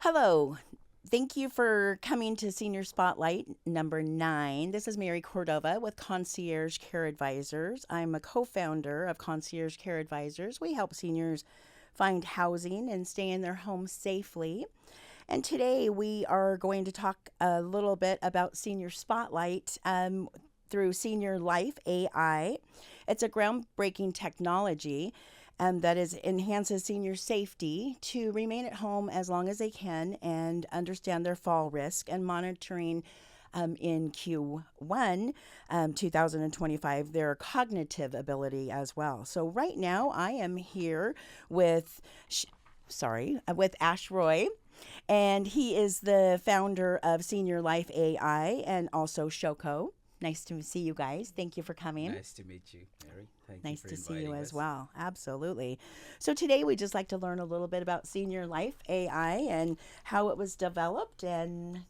Hello. Thank you for coming to Senior Spotlight number 9. This is Mary Cordova with Concierge Care Advisors. I'm a co founder of Concierge Care Advisors. We help seniors find housing and stay in their homes safely. And today we are going to talk a little bit about Senior Spotlight through SeniorLife.AI. It's a groundbreaking technology that enhances senior safety to remain at home as long as they can and understand their fall risk and monitoring in Q1 2025 their cognitive ability as well. So right now I am here with with Ash Roy, and he is the founder of Senior Life AI and also Shoko. Nice to see you guys. Thank you for coming. Nice to meet you, Mary. Thank you Nice for to see you inviting as us. well. Absolutely. So today we just like to learn a little bit about Senior Life AI and how it was developed, and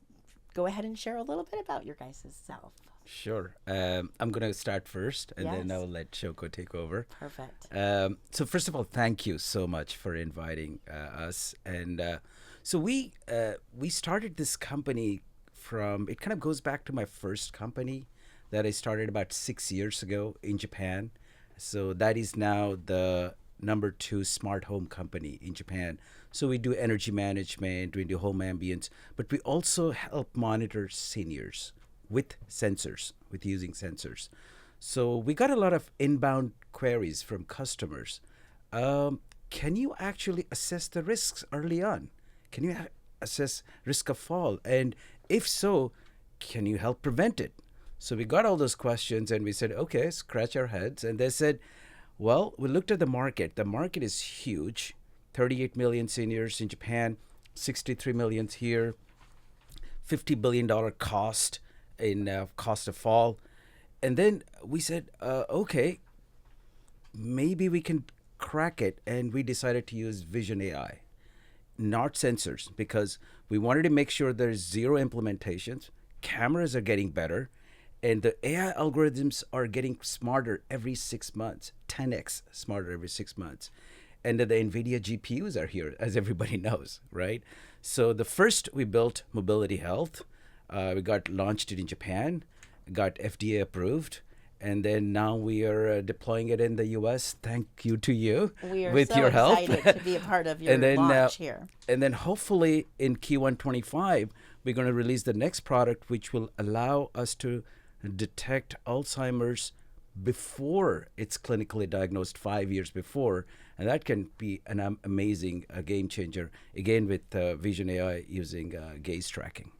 go ahead and share a little bit about your guys' self. Sure. I'm going to start first, and then Yes. I'll let Shoko take over. Perfect. So first of all, thank you so much for inviting us. And so we started this company from. It kind of goes back to my first company that I started about 6 years ago in Japan. So that is now the number 2 smart home company in Japan. So we do energy management, we do home ambience, but we also help monitor seniors with sensors, with using sensors. So we got a lot of inbound queries from customers. Can you actually assess the risks early on? Can you assess risk of fall? And if so, can you help prevent it? So we got all those questions and we said, okay, scratch our heads. And they said, well, we looked at the market. The market is huge, 38 million seniors in Japan, 63 million here, $50 billion cost in cost of fall. And then we said, okay, maybe we can crack it. And we decided to use Vision AI, not sensors, because we wanted to make sure there's zero implementations. Cameras are getting better, and the AI algorithms are getting smarter every 6 months, 10x smarter every 6 months. And the NVIDIA GPUs are here, as everybody knows, right? So the first we built Mobility Health. We got launched it in Japan, got FDA approved, and then now we are deploying it in the US. Thank you to you We are with so your help. excited to be a part of your and then launch here. and then hopefully in Q1 25 we're going to release the next product, which will allow us to detect Alzheimer's before it's clinically diagnosed, 5 years before, and that can be an amazing game changer, again with Vision AI using gaze tracking.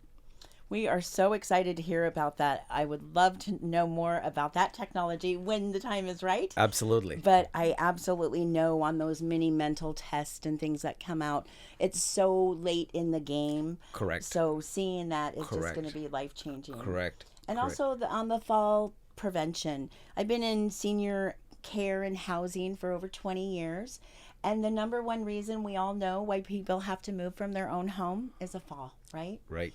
We are so excited to hear about that. I would love to know more about that technology when the time is right. Absolutely. But I absolutely know on those mini mental tests and things that come out, it's so late in the game. Correct. So seeing that is just going to Correct. be life changing. Correct. And Correct. also on the fall prevention. I've been in senior care and housing for over 20 years. And the number one reason we all know why people have to move from their own home is a fall, right? Right.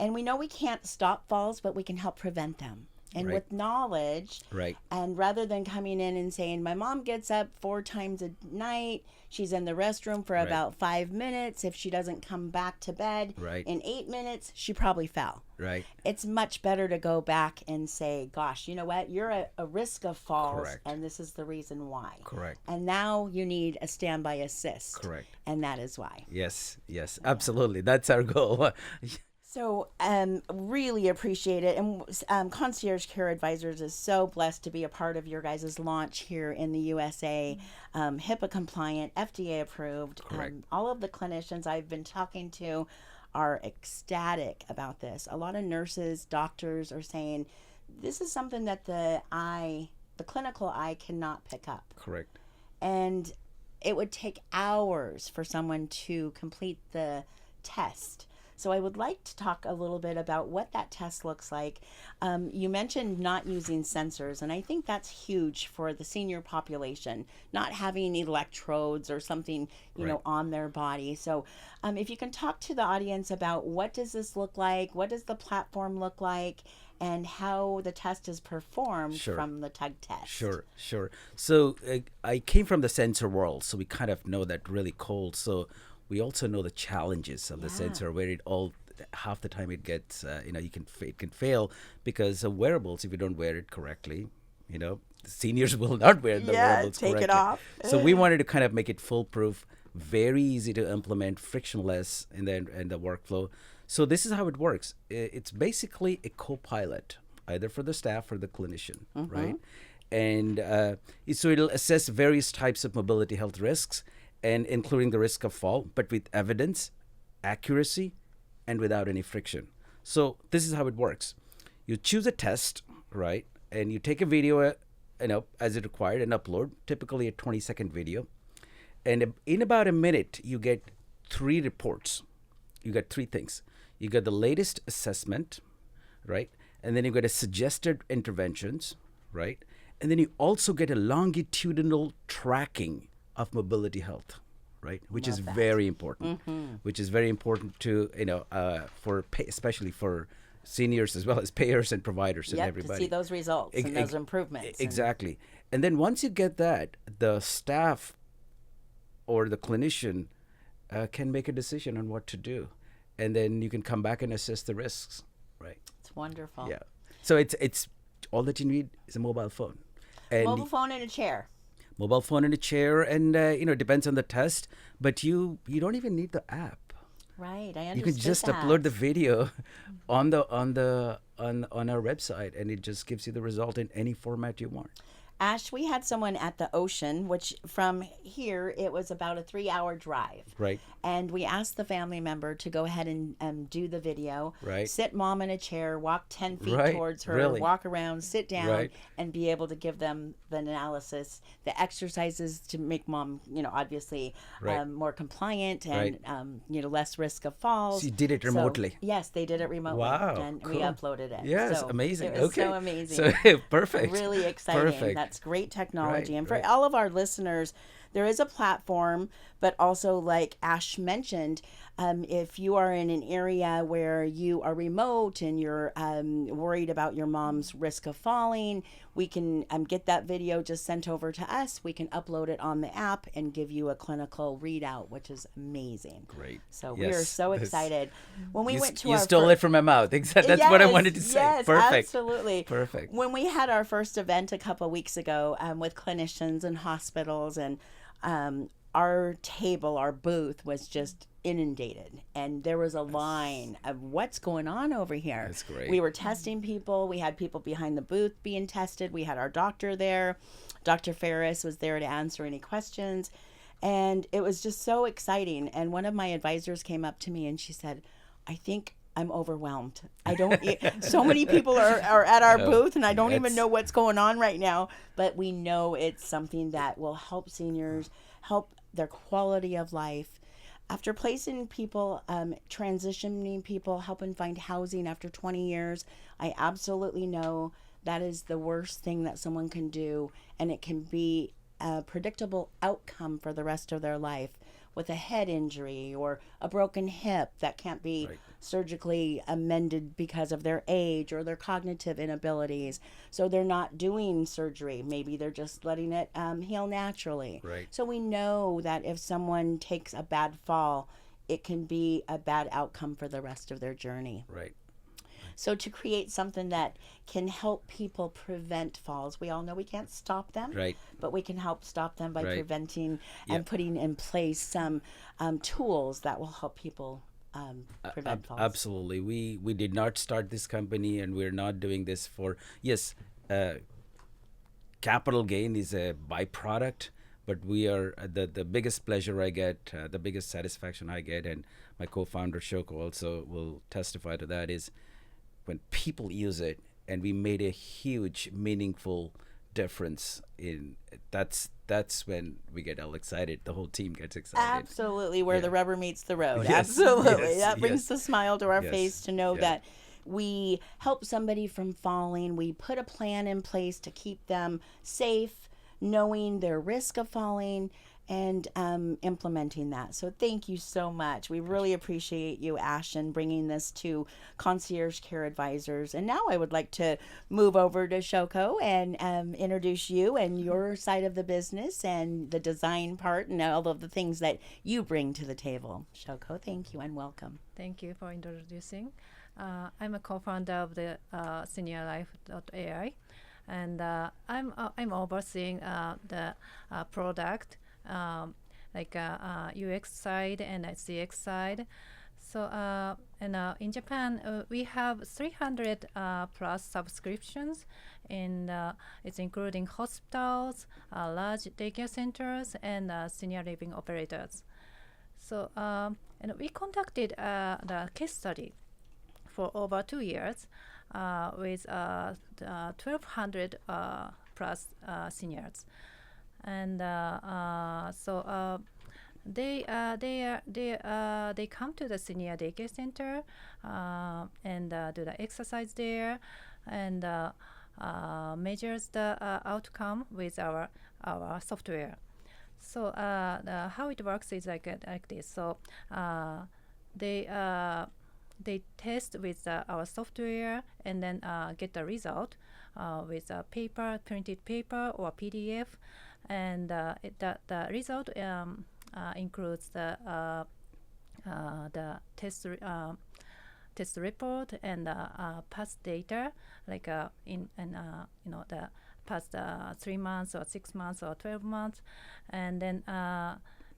And we know we can't stop falls, but we can help prevent them. And Right. with knowledge, Right. and rather than coming in and saying, my mom gets up 4 times a night, she's in the restroom for Right. about 5 minutes. If she doesn't come back to bed Right. in 8 minutes, she probably fell. Right. It's much better to go back and say, gosh, you know what? You're at a risk of falls, Correct. and this is the reason why. Correct. And now you need a standby assist. Correct. And that is why. Yes. Yes. Absolutely. That's our goal. So, really appreciate it. And Concierge Care Advisors is so blessed to be a part of your guys' launch here in the USA. HIPAA compliant, FDA approved. Correct. All of the clinicians I've been talking to are ecstatic about this. A lot of nurses, doctors are saying this is something that the clinical eye cannot pick up. Correct. And it would take hours for someone to complete the test. So I would like to talk a little bit about what that test looks like. You mentioned not using sensors, and I think that's huge for the senior population, not having electrodes or something, Right. on their body. So if you can talk to the audience about what does this look like, what does the platform look like, and how the test is performed Sure. from the tug test. Sure, sure. So I came from the sensor world, so we kind of know that really cold. So we also know the challenges of the Yeah. sensor, where it all half the time it gets it can fail because of wearables. If you don't wear it correctly, seniors will not wear the Yeah, wearables take correctly. it off. So we wanted to kind of make it foolproof, very easy to implement, frictionless in the workflow. So this is how it works. It's basically a co-pilot, either for the staff or the clinician, right? And so it'll assess various types of mobility health risks, and including the risk of fall, but with evidence, accuracy, and without any friction. So this is how it works. You choose a test, right? And you take a video, as it required, and upload, typically a 20-second video. And in about a minute, you get 3 reports. You get 3 things. You get the latest assessment, right? And then you get a suggested interventions, right? And then you also get a longitudinal tracking of mobility health, right? Which is very important. Which is very important to especially for seniors as well as payers and providers and everybody. To see those results and those improvements. Exactly. And then once you get that, the staff or the clinician can make a decision on what to do, and then you can come back and assess the risks, right? It's wonderful. Yeah. So it's all that you need is a mobile phone. And mobile phone and a chair. Mobile phone and a chair, and it depends on the test, but you don't even need the app. Right, I understand. You can just upload the video on our website, and it just gives you the result in any format you want. Ash, we had someone at the ocean, which from here, it was about a 3-hour drive. Right. And we asked the family member to go ahead and do the video. Right. Sit mom in a chair, walk 10 feet Right. towards her, Really? walk around, sit down, Right. and be able to give them the analysis, the exercises to make mom, obviously Right. more compliant and, Right. Less risk of falls. So you did it remotely? Yes, they did it remotely. Wow, And we cool. uploaded it. Yes, So amazing. It was Okay. so amazing. So perfect. Really exciting. Perfect. That's great technology. Right, And for right. all of our listeners, there is a platform, but also like Ash mentioned, if you are in an area where you are remote and you're worried about your mom's risk of falling, we can get that video just sent over to us. We can upload it on the app and give you a clinical readout, which is amazing. Great. So we are Yes, so this- excited. When we went to you our stole it from my mouth. Exactly. That's what I wanted to say. Yes, Perfect. absolutely. Perfect. When we had our first event a couple of weeks ago with clinicians and hospitals, and our table, our booth was just inundated, and there was a line of what's going on over here. That's great. We were testing people. We had people behind the booth being tested. We had our doctor there. Dr. Ferris was there to answer any questions. And it was just so exciting. And one of my advisors came up to me and she said, I think I'm overwhelmed. I don't, so many people are at our booth, and I don't even know what's going on right now. But we know it's something that will help seniors, help their quality of life. After placing people, transitioning people, helping find housing after 20 years, I absolutely know that is the worst thing that someone can do, and it can be a predictable outcome for the rest of their life, with a head injury or a broken hip that can't be surgically amended because of their age or their cognitive inabilities. So they're not doing surgery. Maybe they're just letting it heal naturally. Right. So we know that if someone takes a bad fall, it can be a bad outcome for the rest of their journey. Right. So to create something that can help people prevent falls, we all know we can't stop them, Right. but we can help stop them by Right. preventing Yeah. and putting in place some tools that will help people prevent falls. Absolutely. We did not start this company, and we're not doing this for, capital gain is a byproduct, but we are the biggest pleasure I get, the biggest satisfaction I get, and my co-founder Shoko also will testify to that, is when people use it, and we made a huge, meaningful difference in that's when we get all excited. The whole team gets excited. Absolutely, where the rubber meets the road. Yes, Absolutely. yes, That brings yes. the smile to our Yes, face to know yeah. that we help somebody from falling. We put a plan in place to keep them safe, knowing their risk of falling, and implementing that. So thank you so much. We really appreciate you, Ashton, bringing this to Concierge Care Advisors. And now I would like to move over to Shoko and introduce you and your side of the business and the design part and all of the things that you bring to the table. Shoko, thank you and welcome. Thank you for introducing. I'm a co-founder of the SeniorLife.AI, and I'm overseeing the product, like UX side and CX side. So in Japan, we have 300 plus subscriptions, and it's including hospitals, large daycare centers, and senior living operators. So and we conducted the case study for over 2 years with 1,200 plus seniors, and they come to the senior daycare center and do the exercise there, and measures the outcome with our software. So how it works is like this. So they test with our software and then get the result with a printed paper or PDF, and the result includes the test report and past data, like the past 3 months or 6 months or 12 months, and then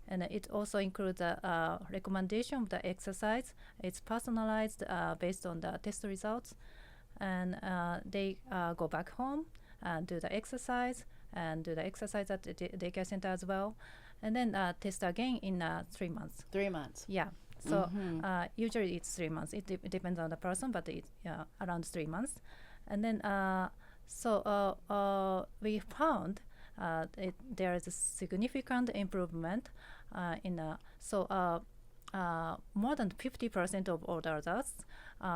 and it also includes a recommendation of the exercise. It's personalized based on the test results, and they go back home and do the exercise at the daycare center as well, and then test again in 3 months. 3 months. Yeah. So usually it's 3 months. It depends on the person, but it's around 3 months. And then we found there is a significant improvement more than 50% of older adults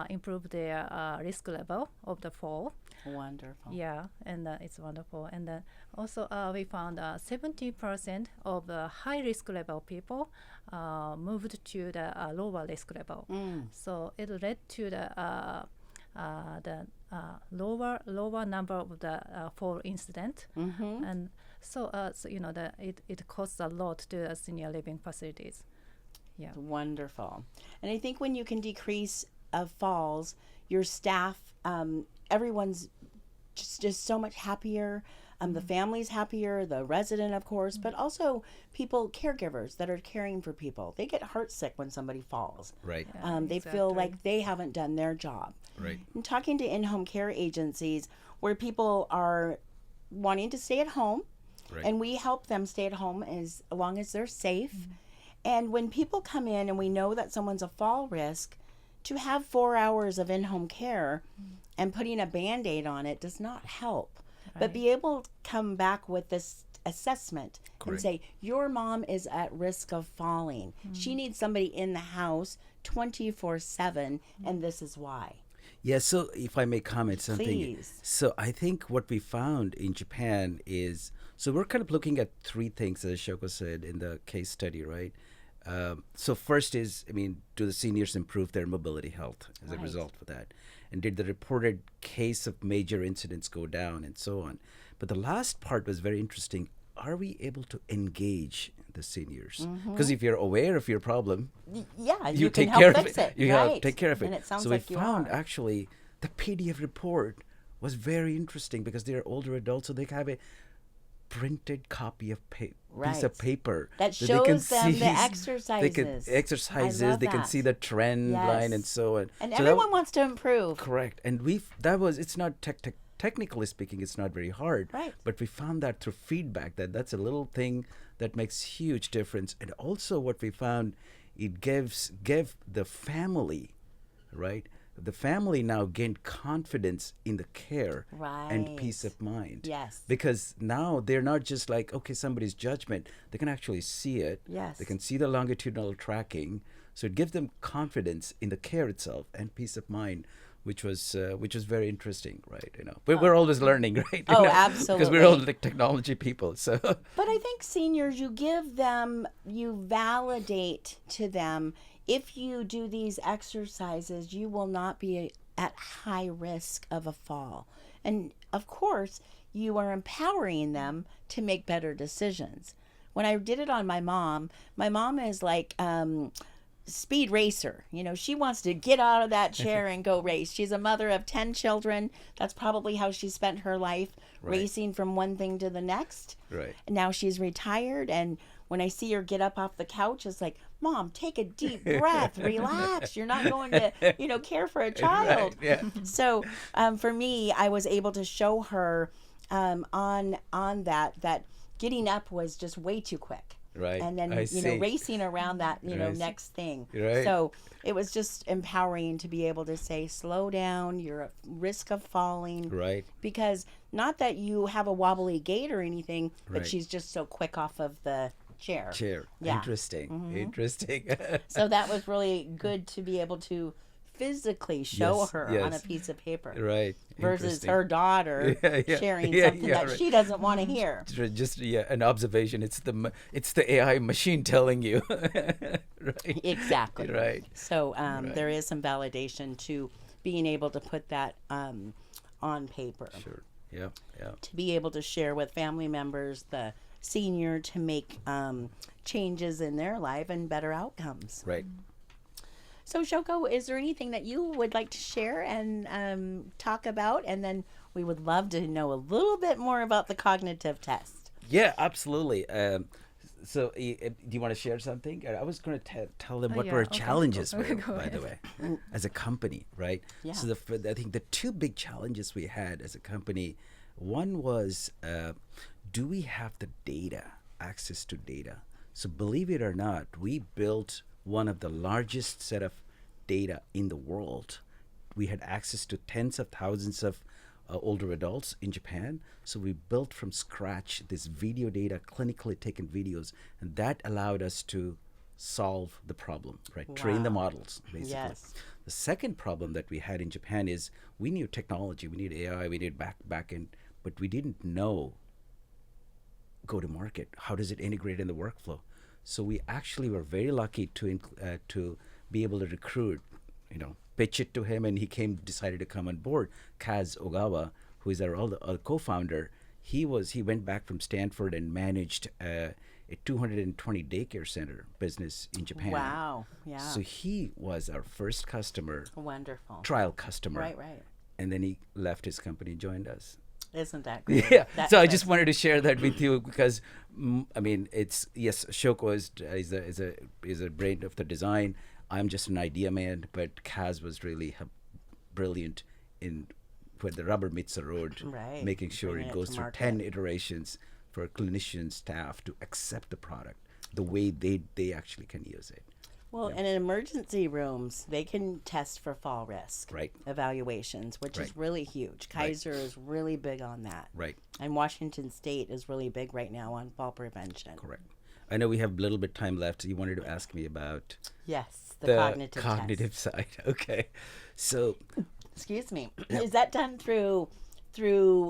improve their risk level of the fall. Wonderful. Yeah, and it's wonderful. And also we found 70% of the high risk level people moved to the lower risk level. So it led to the lower number of the fall incident, and so it costs a lot to the senior living facilities. Yeah, wonderful. And I think when you can decrease falls, your staff, everyone's just so much happier. The family's happier, the resident, of course, but also people, caregivers that are caring for people. They get heartsick when somebody falls. Right. They feel like they haven't done their job. Right. And talking to in-home care agencies where people are wanting to stay at home, Right. and we help them stay at home as long as they're safe. And when people come in and we know that someone's a fall risk, to have 4 hours of in-home care and putting a Band-Aid on it does not help. But be able to come back with this assessment and say, your mom is at risk of falling. She needs somebody in the house 24/7, and this is why. Yeah, so if I may comment something. Please. So I think what we found in Japan is, so we're kind of looking at three things, as Shoko said in the case study, right? So first is, do the seniors improve their mobility health as a result of that? And did the reported case of major incidents go down and so on? But the last part was very interesting. Are we able to engage the seniors? Because if you're aware of your problem, you can take help care of fix it. it. You help take care of it. And it sounds so like we you found are. actually the PDF report was very interesting because they're older adults, so they have a printed copy of piece of paper that they shows can them see. the exercises. They can exercises. They can see the trend line and so on. And so everyone wants to improve. Correct. And it's not technically speaking, it's not very hard. Right. But we found that through feedback that's a little thing that makes huge difference. And also what we found, it gave the family, right? The family now gained confidence in the care and peace of mind. Yes. Because now they're not just like, okay, somebody's judgment. They can actually see it. Yes. They can see the longitudinal tracking. So it gives them confidence in the care itself and peace of mind, which was very interesting, right? But we're always learning, right? Oh, Because we're all absolutely. like technology people. So But I think seniors, you validate to them, if you do these exercises, you will not be at high risk of a fall. And of course, you are empowering them to make better decisions. When I did it on my mom is like, speed racer. She wants to get out of that chair and go race. She's a mother of 10 children. That's probably how she spent her life, Right. racing from one thing to the next. right. And now she's retired. And when I see her get up off the couch, it's like, Mom, take a deep breath, relax. You're not going to, care for a child. Right. Yeah. So for me, I was able to show her on that getting up was just way too quick. Right. And then, I see. racing around that, Right. next thing. Right. So it was just empowering to be able to say, slow down, you're at risk of falling. Right. Because not that you have a wobbly gait or anything, but Right. she's just so quick off of the chair. Chair. Yeah. Interesting. Interesting. So that was really good to be able to physically show Yes, her on a yes. piece of paper. Right. Versus Interesting. her daughter Yeah. sharing Yeah, something yeah, that right. she doesn't want to hear. Just an observation. It's the AI machine telling you. Right. Exactly. Right. So there is some validation to being able to put that on paper. Sure. Yeah. Yeah. To be able to share with family members, the senior, to make changes in their life and better outcomes. Right. So Shoko, is there anything that you would like to share and talk about? And then we would love to know a little bit more about the cognitive test. Yeah. Absolutely. So, do you want to share something? I was going to tell them what yeah, our okay. challenges Okay, were, go by the way, as a company, right? Yeah. So, I think the two big challenges we had as a company, one was, do we have the data, access to data? So, believe it or not, we built one of the largest set of data in the world. We had access to tens of thousands of older adults in Japan. So we built from scratch this video data, clinically taken videos, and that allowed us to solve the problem, right? Train the Wow. models, basically. Yes. The second problem that we had in Japan is we knew technology, we need AI, we need back end, but we didn't know go to market. How does it integrate in the workflow? So we actually were very lucky to be able to recruit, pitch it to him, and he decided to come on board. Kaz Ogawa, who is our co-founder, he went back from Stanford and managed a 220 daycare center business in Japan. Wow. Yeah. So he was our first customer, Wonderful. trial customer. Right. And then he left his company and joined us. Isn't that great? Yeah. That- So I that's- just wanted to share that with you because, it's yes, Shoko is a brain of the design. I'm just an idea man, but Kaz was really brilliant in when the rubber meets the road, Right. making sure Bringing it it goes to through market. 10 iterations for clinician staff to accept the product the way they actually can use it. Well, and in emergency rooms, they can test for fall risk Right. evaluations, which Right. is really huge. Right. Kaiser is really big on that. Right. And Washington State is really big right now on fall prevention. Correct. I know we have a little bit time left. You wanted to ask me about Yes, the cognitive test. side. Okay. So Excuse me. Is that done through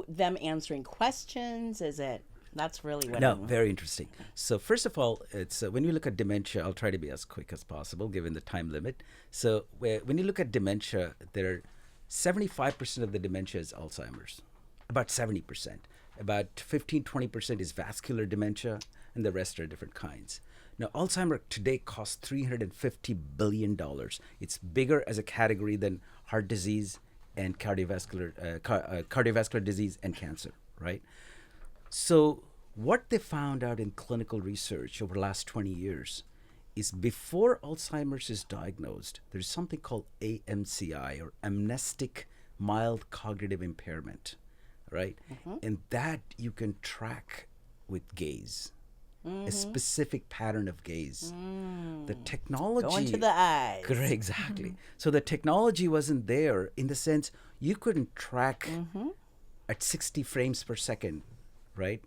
them answering questions? Is it? That's really what. no, I'm- very interesting. So first of all, it's when you look at dementia, I'll try to be as quick as possible given the time limit. So when you look at dementia, there are 75% of the dementia is Alzheimer's, about 70%. About 15-20% is vascular dementia, and the rest are different kinds. Now, Alzheimer today costs $350 billion. It's bigger as a category than heart disease and cardiovascular disease and cancer, right? So what they found out in clinical research over the last 20 years is before Alzheimer's is diagnosed, there's something called AMCI, or amnestic mild cognitive impairment, right? And that you can track with gaze, a specific pattern of gaze. The technology... Going to the eyes. Correct, exactly. So the technology wasn't there in the sense you couldn't track at 60 frames per second, right?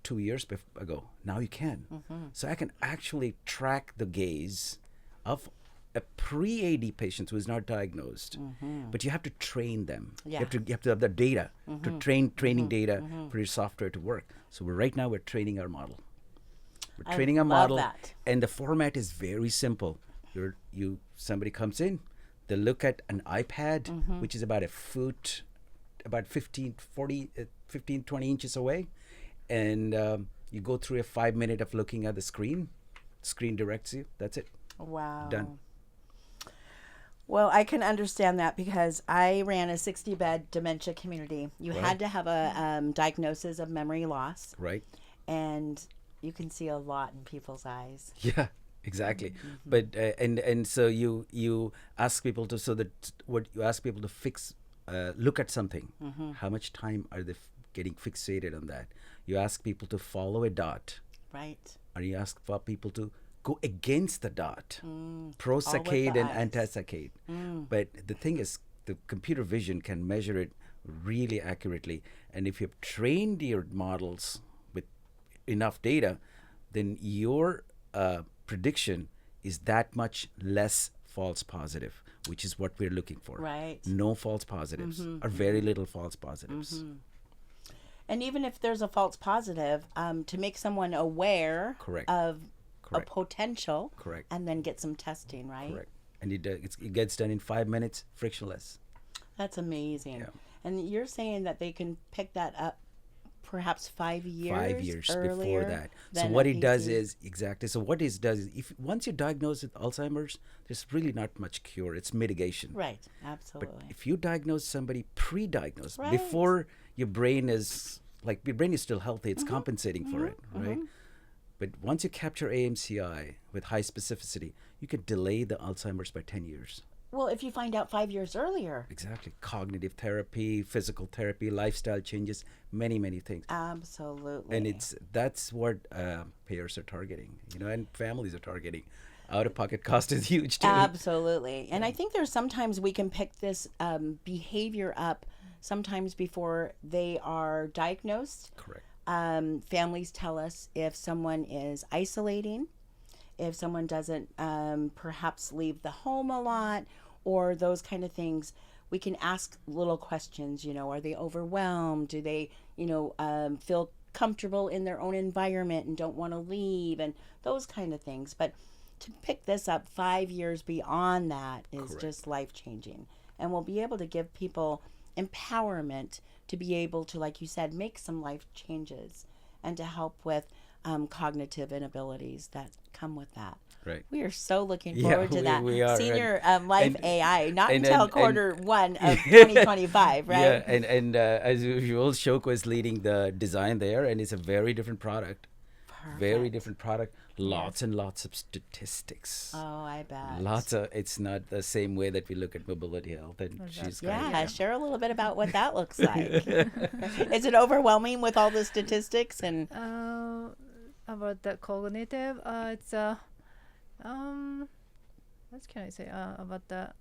2 years ago. Now you can. So I can actually track the gaze of a pre-AD patient who is not diagnosed, but you have to train them. Yeah. You have to have the data to training data for your software to work. So right now we're training our model. We're training our love model, that. and the format is very simple. Somebody comes in, they look at an iPad, which is about a foot, about 15, 20 inches away, and you go through a 5 minute of looking at the screen. Screen directs you. That's it. Wow. Done. Well, I can understand that because I ran a 60-bed dementia community. You Right. had to have a diagnosis of memory loss, Right. and you can see a lot in people's eyes. Yeah, exactly. But and so you ask people to look at something. How much time are they getting fixated on that? You ask people to follow a dot, Right. or you ask for people to go against the dot, All with pro-saccade the and eyes. anti-saccade. But the thing is, the computer vision can measure it really accurately. And if you've trained your models with enough data, then your prediction is that much less false positive, which is what we're looking for. Right. No false positives, or very little false positives. And even if there's a false positive, to make someone aware Correct. of Correct. a potential, Correct. and then get some testing, right? Correct. And it gets done in 5 minutes, frictionless. That's amazing. Yeah. And you're saying that they can pick that up perhaps 5 years 5 years earlier before that. So than what a it does PC? is if once you're diagnosed with Alzheimer's, there's really not much cure. It's mitigation. Right, But absolutely. if you diagnose somebody pre-diagnosed, Right. before your brain is still healthy, it's compensating for it, right? But once you capture AMCI with high specificity, you can delay the Alzheimer's by 10 years. Well, if you find out 5 years earlier. Exactly. Cognitive therapy, physical therapy, lifestyle changes, many, many things. Absolutely. And that's what payers are targeting, and families are targeting. Out-of-pocket cost is huge too. Absolutely. And I think there's sometimes we can pick this behavior up sometimes before they are diagnosed. Correct. Families tell us if someone is isolating, if someone doesn't perhaps leave the home a lot, or those kind of things. We can ask little questions, are they overwhelmed? Do they, feel comfortable in their own environment and don't want to leave, and those kind of things. But to pick this up 5 years beyond that is Correct. just life-changing. And we'll be able to give people empowerment to be able to, like you said, make some life changes and to help with cognitive inabilities that come with that. Right. We are so looking Yeah, forward to that. we are. Senior Life and- AI, not and- until and- quarter one of 2025, right? Yeah, and as usual, Shoko is leading the design there, and it's a very different product. Very Perfect. different product. Lots and lots of statistics. Oh, I bet. It's not the same way that we look at mobility health, and she's Yeah, share a little bit about what that looks like. Is it overwhelming with all the statistics and? About the cognitive, it's what can I say about the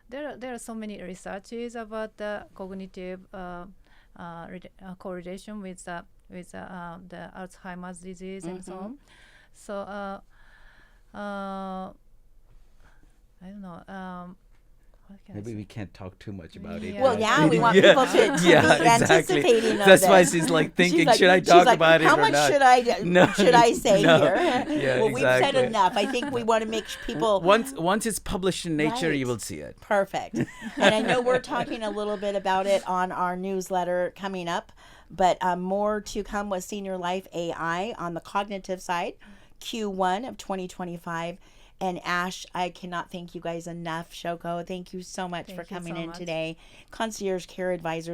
there are so many researches about the cognitive correlation with the Alzheimer's disease and so on. So I don't know. What can I Maybe say? we can't talk too much about it. Yeah. Well, yeah, we want people to be anticipating of That's why this. she's like thinking, She's like- should I she's talk like, about it how or much not? should I should I say No. here? Yeah, Well, we've said exactly. enough. I think we want to make people Once it's published in Nature, Right. you will see it. perfect. And I know we're talking a little bit about it on our newsletter coming up, but more to come with Senior Life AI on the cognitive side, Q1 of 2025. And Ash, I cannot thank you guys enough. Shoko, thank you so much for Thank you coming so in much. today. Concierge Care Advisors.